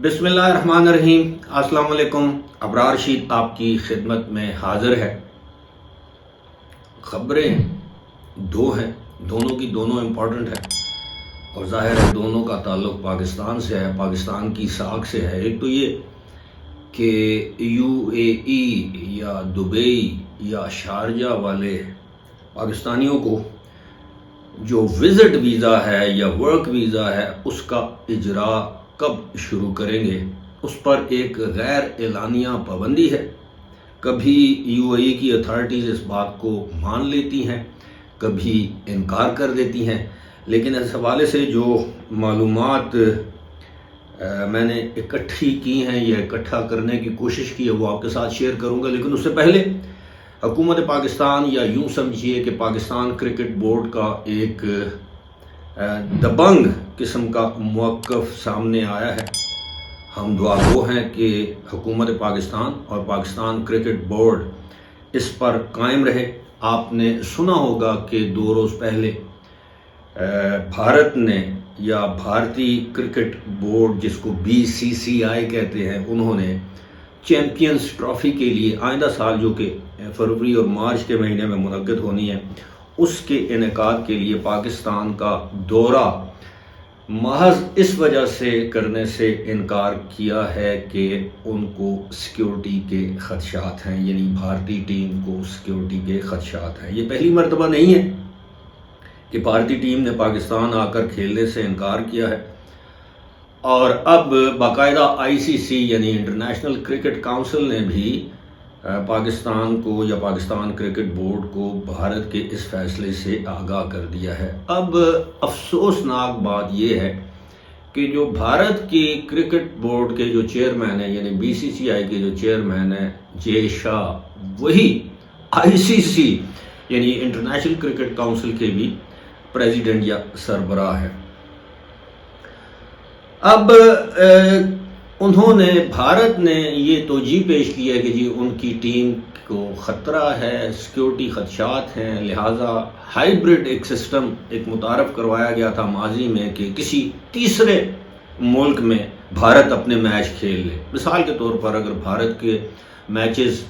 بسم اللہ الرحمن الرحیم۔ السلام علیکم۔ ابرار رشید آپ کی خدمت میں حاضر ہے۔ خبریں دو ہیں، دونوں کی دونوں امپورٹنٹ ہیں اور ظاہر ہے دونوں کا تعلق پاکستان سے ہے، پاکستان کی ساکھ سے ہے۔ ایک تو یہ کہ UAE یا دبئی یا شارجہ والے پاکستانیوں کو جو وزٹ ویزا ہے یا ورک ویزا ہے اس کا اجراء کب شروع کریں گے، اس پر ایک غیر اعلانیہ پابندی ہے۔ کبھی UAE کی اتھارٹیز اس بات کو مان لیتی ہیں، کبھی انکار کر دیتی ہیں، لیکن اس حوالے سے جو معلومات میں نے اکٹھی کی ہیں یا اکٹھا کرنے کی کوشش کی ہے وہ آپ کے ساتھ شیئر کروں گا۔ لیکن اس سے پہلے حکومت پاکستان یا یوں سمجھیے کہ پاکستان کرکٹ بورڈ کا ایک دبنگ قسم کا موقف سامنے آیا ہے۔ ہم دعا گو ہیں کہ حکومت پاکستان اور پاکستان کرکٹ بورڈ اس پر قائم رہے۔ آپ نے سنا ہوگا کہ 2 روز پہلے بھارت نے یا بھارتی کرکٹ بورڈ جس کو BCCI کہتے ہیں، انہوں نے چیمپئنز ٹرافی کے لیے آئندہ سال جو کہ فروری اور مارچ کے مہینے میں منعقد ہونی ہے، اس کے انعقاد کے لیے پاکستان کا دورہ محض اس وجہ سے کرنے سے انکار کیا ہے کہ ان کو سیکیورٹی کے خدشات ہیں، یعنی بھارتی ٹیم کو سیکیورٹی کے خدشات ہیں۔ یہ پہلی مرتبہ نہیں ہے کہ بھارتی ٹیم نے پاکستان آ کر کھیلنے سے انکار کیا ہے، اور اب باقاعدہ ICC یعنی انٹرنیشنل کرکٹ کونسل نے بھی پاکستان کو یا پاکستان کرکٹ بورڈ کو بھارت کے اس فیصلے سے آگاہ کر دیا ہے۔ اب افسوسناک بات یہ ہے کہ جو بھارت کی کرکٹ بورڈ کے جو چیئرمین ہیں یعنی BCCI کے جو چیئرمین ہیں جے شاہ، وہی ICC یعنی انٹرنیشنل کرکٹ کونسل کے بھی پریزیڈنٹ یا سربراہ ہیں۔ اب بھارت نے یہ توجیہ پیش کی ہے کہ جی ان کی ٹیم کو خطرہ ہے، سیکیورٹی خدشات ہیں، لہٰذا ہائیبرڈ ایک سسٹم ایک متعارف کروایا گیا تھا ماضی میں کہ کسی تیسرے ملک میں بھارت اپنے میچ کھیل لے۔ مثال کے طور پر اگر بھارت کے میچز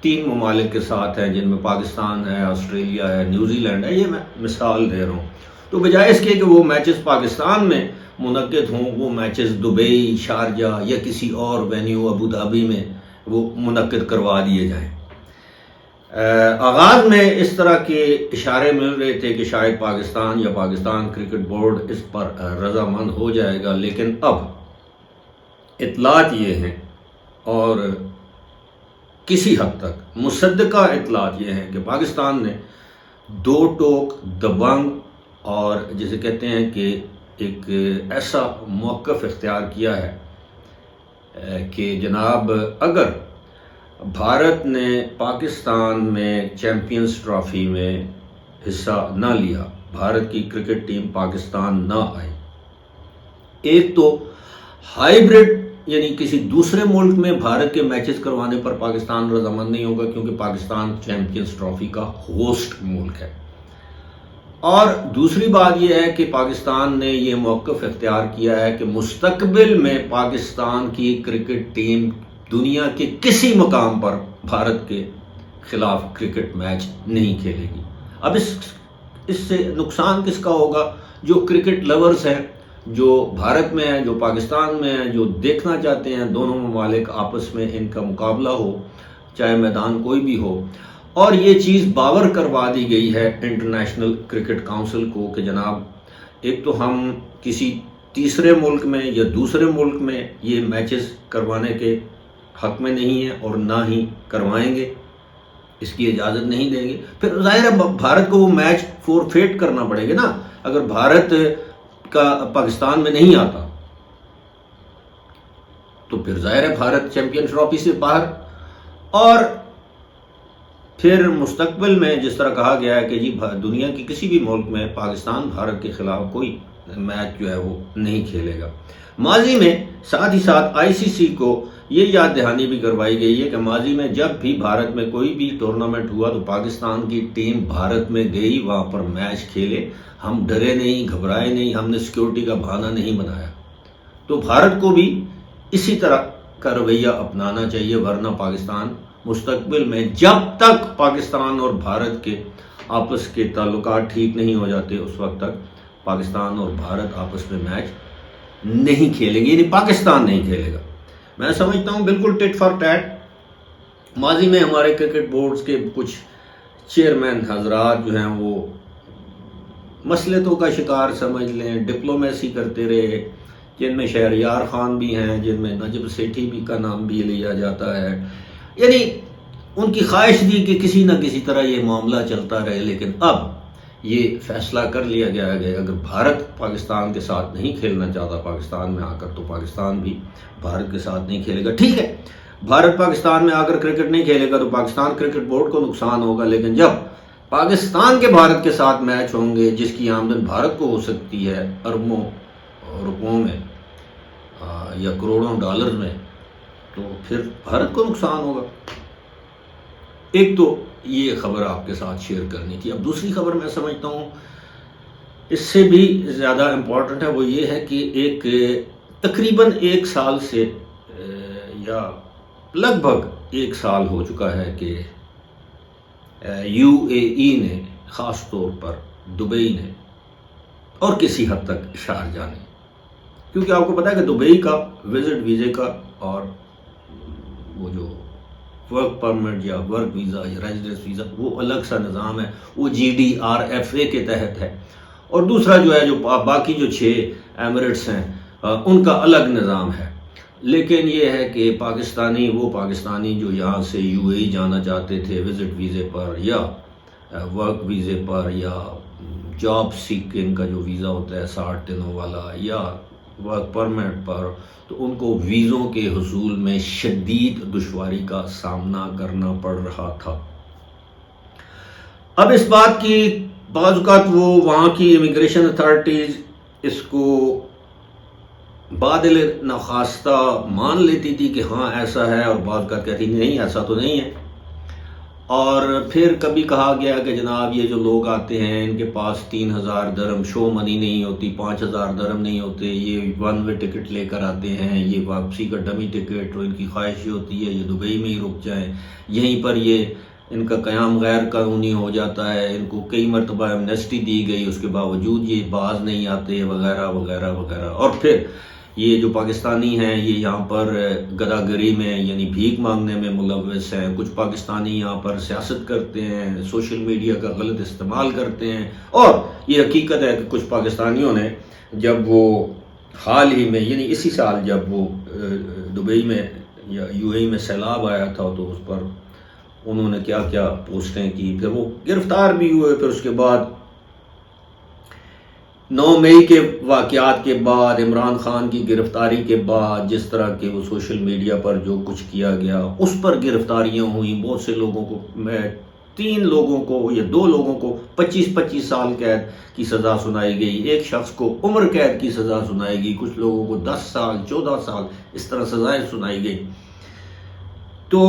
3 ممالک کے ساتھ ہیں جن میں پاکستان ہے، آسٹریلیا ہے، نیوزی لینڈ ہے، یہ میں مثال دے رہا ہوں، تو بجائے اس کے کہ وہ میچز پاکستان میں منعقد ہوں، وہ میچز دبئی، شارجہ یا کسی اور وینیو ابوظہبی میں وہ منعقد کروا دیے جائیں۔ آغاز میں اس طرح کے اشارے مل رہے تھے کہ شاید پاکستان یا پاکستان کرکٹ بورڈ اس پر رضامند ہو جائے گا، لیکن اب اطلاعات یہ ہیں اور کسی حد تک مصدقہ اطلاعات یہ ہیں کہ پاکستان نے 2 ٹوک دبنگ اور جسے کہتے ہیں کہ ایک ایسا موقف اختیار کیا ہے کہ جناب اگر بھارت نے پاکستان میں چیمپئنز ٹرافی میں حصہ نہ لیا، بھارت کی کرکٹ ٹیم پاکستان نہ آئی، ایک تو ہائیبرڈ یعنی کسی دوسرے ملک میں بھارت کے میچز کروانے پر پاکستان رضامند نہیں ہوگا کیونکہ پاکستان چیمپئنز ٹرافی کا ہوسٹ ملک ہے، اور دوسری بات یہ ہے کہ پاکستان نے یہ موقف اختیار کیا ہے کہ مستقبل میں پاکستان کی کرکٹ ٹیم دنیا کے کسی مقام پر بھارت کے خلاف کرکٹ میچ نہیں کھیلے گی۔ اب اس سے نقصان کس کا ہوگا؟ جو کرکٹ لورز ہیں، جو بھارت میں ہیں، جو پاکستان میں ہیں، جو دیکھنا چاہتے ہیں دونوں ممالک آپس میں ان کا مقابلہ ہو، چاہے میدان کوئی بھی ہو، اور یہ چیز باور کروا دی گئی ہے انٹرنیشنل کرکٹ کونسل کو کہ جناب ایک تو ہم کسی تیسرے ملک میں یا دوسرے ملک میں یہ میچز کروانے کے حق میں نہیں ہیں اور نہ ہی کروائیں گے، اس کی اجازت نہیں دیں گے۔ پھر ظاہر ہے بھارت کو وہ میچ فورفیٹ کرنا پڑے گا نا، اگر بھارت کا پاکستان میں نہیں آتا تو پھر ظاہر ہے بھارت چیمپئن ٹرافی سے باہر، اور پھر مستقبل میں جس طرح کہا گیا ہے کہ جی دنیا کی کسی بھی ملک میں پاکستان بھارت کے خلاف کوئی میچ جو ہے وہ نہیں کھیلے گا۔ ماضی میں ساتھ ہی ساتھ ICC کو یہ یاد دہانی بھی کروائی گئی ہے کہ ماضی میں جب بھی بھارت میں کوئی بھی ٹورنامنٹ ہوا تو پاکستان کی ٹیم بھارت میں گئی، وہاں پر میچ کھیلے، ہم ڈرے نہیں، گھبرائے نہیں، ہم نے سیکیورٹی کا بہانہ نہیں بنایا۔ تو بھارت کو بھی اسی طرح کا رویہ اپنانا چاہیے، ورنہ پاکستان مستقبل میں جب تک پاکستان اور بھارت کے آپس کے تعلقات ٹھیک نہیں ہو جاتے اس وقت تک پاکستان اور بھارت آپس میں میچ نہیں کھیلیں گے، یعنی پاکستان نہیں کھیلے گا۔ میں سمجھتا ہوں بالکل ٹٹ فار ٹیٹ۔ ماضی میں ہمارے کرکٹ بورڈز کے کچھ چیئرمین حضرات جو ہیں وہ مصلحتوں کا شکار سمجھ لیں، ڈپلومیسی کرتے رہے، جن میں شہریار خان بھی ہیں، جن میں نجب سیٹھی بھی کا نام بھی لیا جاتا ہے، یعنی ان کی خواہش تھی کہ کسی نہ کسی طرح یہ معاملہ چلتا رہے۔ لیکن اب یہ فیصلہ کر لیا گیا ہے کہ اگر بھارت پاکستان کے ساتھ نہیں کھیلنا چاہتا پاکستان میں آ کر، تو پاکستان بھی بھارت کے ساتھ نہیں کھیلے گا۔ ٹھیک ہے، بھارت پاکستان میں آ کر کرکٹ نہیں کھیلے گا تو پاکستان کرکٹ بورڈ کو نقصان ہوگا، لیکن جب پاکستان کے بھارت کے ساتھ میچ ہوں گے جس کی آمدن بھارت کو ہو سکتی ہے اربوں روپوں میں یا کروڑوں ڈالر میں، تو پھر بھارت کو نقصان ہوگا۔ ایک تو یہ خبر آپ کے ساتھ شیئر کرنی تھی۔ اب دوسری خبر میں سمجھتا ہوں اس سے بھی زیادہ امپورٹنٹ ہے، وہ یہ ہے کہ ایک تقریباً 1 سال سے یا لگ بھگ 1 سال ہو چکا ہے کہ UAE نے، خاص طور پر دبئی نے اور کسی حد تک شارجہ نے، کیونکہ آپ کو پتا ہے کہ دبئی کا وزٹ ویزے کا اور وہ جو ورک پرمٹ یا ورک ویزا یا ریزیڈنس ویزا وہ الگ سا نظام ہے، وہ GDRFA کے تحت ہے، اور دوسرا جو ہے جو باقی جو 6 ایمریٹس ہیں ان کا الگ نظام ہے۔ لیکن یہ ہے کہ وہ پاکستانی جو یہاں سے UAE جانا چاہتے تھے وزٹ ویزے پر یا ورک ویزے پر یا جاب سیکنگ کا جو ویزا ہوتا ہے 60 دنوں والا یا ورک پرمٹ پر، تو ان کو ویزوں کے حصول میں شدید دشواری کا سامنا کرنا پڑ رہا تھا۔ اب اس بات کی بعض اوقات وہ وہاں کی امیگریشن اتھارٹیز اس کو بادل نخواستہ مان لیتی تھی کہ ہاں ایسا ہے، اور بعض اوقات کہتی نہیں ایسا تو نہیں ہے، اور پھر کبھی کہا گیا کہ جناب یہ جو لوگ آتے ہیں ان کے پاس 3000 درہم شو منی نہیں ہوتی، 5000 درہم نہیں ہوتے، یہ 1 وے ٹکٹ لے کر آتے ہیں، یہ واپسی کا ڈمی ٹکٹ، اور ان کی خواہش یہ ہوتی ہے یہ دبئی میں ہی رک جائیں، یہیں پر یہ ان کا قیام غیر قانونی ہو جاتا ہے، ان کو کئی مرتبہ ایمنسٹی دی گئی، اس کے باوجود یہ باز نہیں آتے وغیرہ وغیرہ وغیرہ۔ اور پھر یہ جو پاکستانی ہیں یہ یہاں پر گداگری میں یعنی بھیک مانگنے میں ملوث ہیں، کچھ پاکستانی یہاں پر سیاست کرتے ہیں، سوشل میڈیا کا غلط استعمال کرتے ہیں، اور یہ حقیقت ہے کہ کچھ پاکستانیوں نے جب وہ حال ہی میں یعنی اسی سال جب وہ دبئی میں یا UAE میں سیلاب آیا تھا تو اس پر انہوں نے کیا کیا پوسٹیں کی، پھر وہ گرفتار بھی ہوئے۔ پھر اس کے بعد 9 مئی کے واقعات کے بعد، عمران خان کی گرفتاری کے بعد، جس طرح کے وہ سوشل میڈیا پر جو کچھ کیا گیا اس پر گرفتاریاں ہوئیں، بہت سے لوگوں کو 3 لوگوں کو یا 2 لوگوں کو 25 سال قید کی سزا سنائی گئی، ایک شخص کو عمر قید کی سزا سنائی گئی، کچھ لوگوں کو 10 سال 14 سال اس طرح سزائیں سنائی گئی۔ تو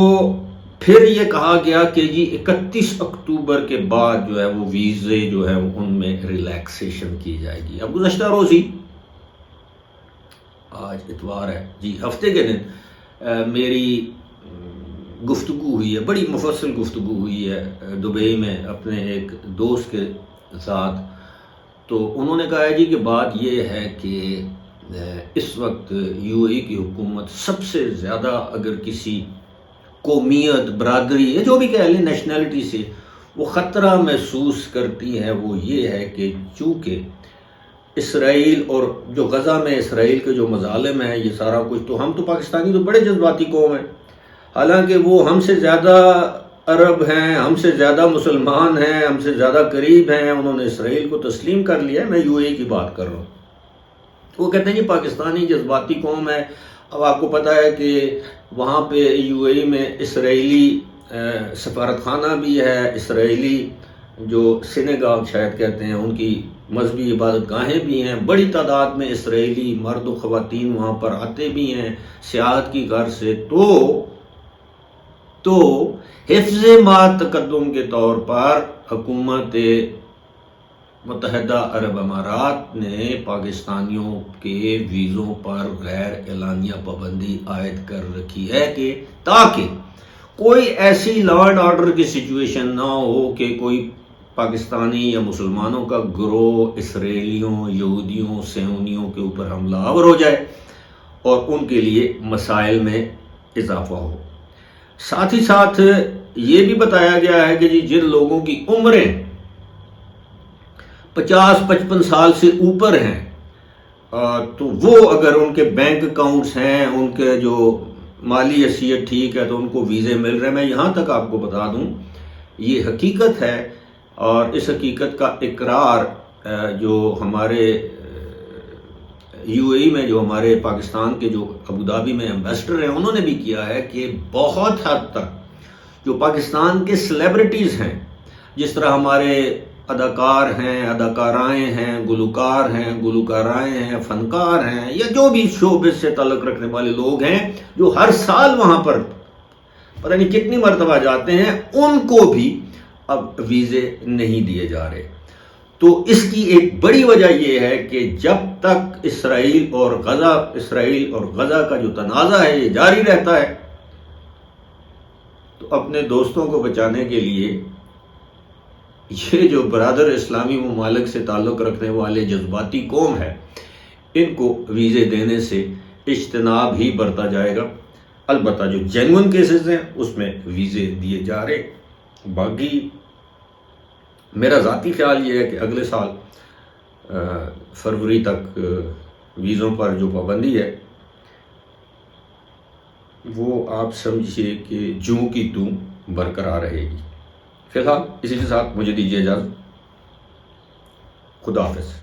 پھر یہ کہا گیا کہ جی 31 اکتوبر کے بعد جو ہے وہ ویزے جو ہے ان میں ریلیکسیشن کی جائے گی۔ اب گزشتہ روز ہی، آج اتوار ہے جی، ہفتے کے دن میری گفتگو ہوئی ہے، بڑی مفصل گفتگو ہوئی ہے دبئی میں اپنے ایک دوست کے ساتھ۔ تو انہوں نے کہا ہے جی کہ بات یہ ہے کہ اس وقت UAE کی حکومت سب سے زیادہ اگر کسی قومیت، برادری یا جو بھی کہہ لیں نیشنلٹی سے وہ خطرہ محسوس کرتی ہے، وہ یہ ہے کہ چونکہ اسرائیل اور جو غزہ میں اسرائیل کے جو مظالم ہیں یہ سارا کچھ، تو ہم تو پاکستانی تو بڑے جذباتی قوم ہیں، حالانکہ وہ ہم سے زیادہ عرب ہیں، ہم سے زیادہ مسلمان ہیں، ہم سے زیادہ قریب ہیں، انہوں نے اسرائیل کو تسلیم کر لیا ہے۔ میں UAE کی بات کر رہا ہوں۔ وہ کہتے ہیں یہ پاکستانی جذباتی قوم ہے۔ اب آپ کو پتہ ہے کہ وہاں پہ UAE میں اسرائیلی سفارت خانہ بھی ہے، اسرائیلی جو سینیگاگ شاید کہتے ہیں ان کی مذہبی عبادت گاہیں بھی ہیں، بڑی تعداد میں اسرائیلی مرد و خواتین وہاں پر آتے بھی ہیں سیاحت کی غرض سے۔ تو حفظ ما تقدم کے طور پر حکومت متحدہ عرب امارات نے پاکستانیوں کے ویزوں پر غیر اعلانیہ پابندی عائد کر رکھی ہے کہ تاکہ کوئی ایسی لا اینڈ آرڈر کی سچویشن نہ ہو کہ کوئی پاکستانی یا مسلمانوں کا گروہ اسرائیلیوں، یہودیوں، صہیونیوں کے اوپر حملہ آور ہو جائے اور ان کے لیے مسائل میں اضافہ ہو۔ ساتھ ہی ساتھ یہ بھی بتایا گیا ہے کہ جن لوگوں کی عمریں 50-55 سال سے اوپر ہیں تو وہ اگر ان کے بینک اکاؤنٹس ہیں، ان کے جو مالی حیثیت ٹھیک ہے تو ان کو ویزے مل رہے ہیں۔ میں یہاں تک آپ کو بتا دوں یہ حقیقت ہے، اور اس حقیقت کا اقرار جو ہمارے یو اے ای میں جو ہمارے پاکستان کے جو ابوظہبی میں ایمبیسڈر ہیں انہوں نے بھی کیا ہے کہ بہت حد تک جو پاکستان کے سیلیبریٹیز ہیں، جس طرح ہمارے اداکار ہیں، اداکارائیں ہیں، گلوکار ہیں، گلوکارائیں ہیں، فنکار ہیں، یا جو بھی شوبز سے تعلق رکھنے والے لوگ ہیں جو ہر سال وہاں پر پتہ نہیں کتنی مرتبہ جاتے ہیں، ان کو بھی اب ویزے نہیں دیے جا رہے۔ تو اس کی ایک بڑی وجہ یہ ہے کہ جب تک اسرائیل اور غزہ کا جو تنازع ہے یہ جاری رہتا ہے تو اپنے دوستوں کو بچانے کے لیے یہ جو برادر اسلامی ممالک سے تعلق رکھنے والے جذباتی قوم ہے ان کو ویزے دینے سے اجتناب ہی برتا جائے گا۔ البتہ جو جینوئن کیسز ہیں اس میں ویزے دیے جا رہے۔ باقی میرا ذاتی خیال یہ ہے کہ اگلے سال فروری تک ویزوں پر جو پابندی ہے وہ آپ سمجھیے کہ جوں کی توں برقرار رہے گی۔ فی الحال اسی کے ساتھ مجھے دیجیے اجازت۔ خدا حافظ۔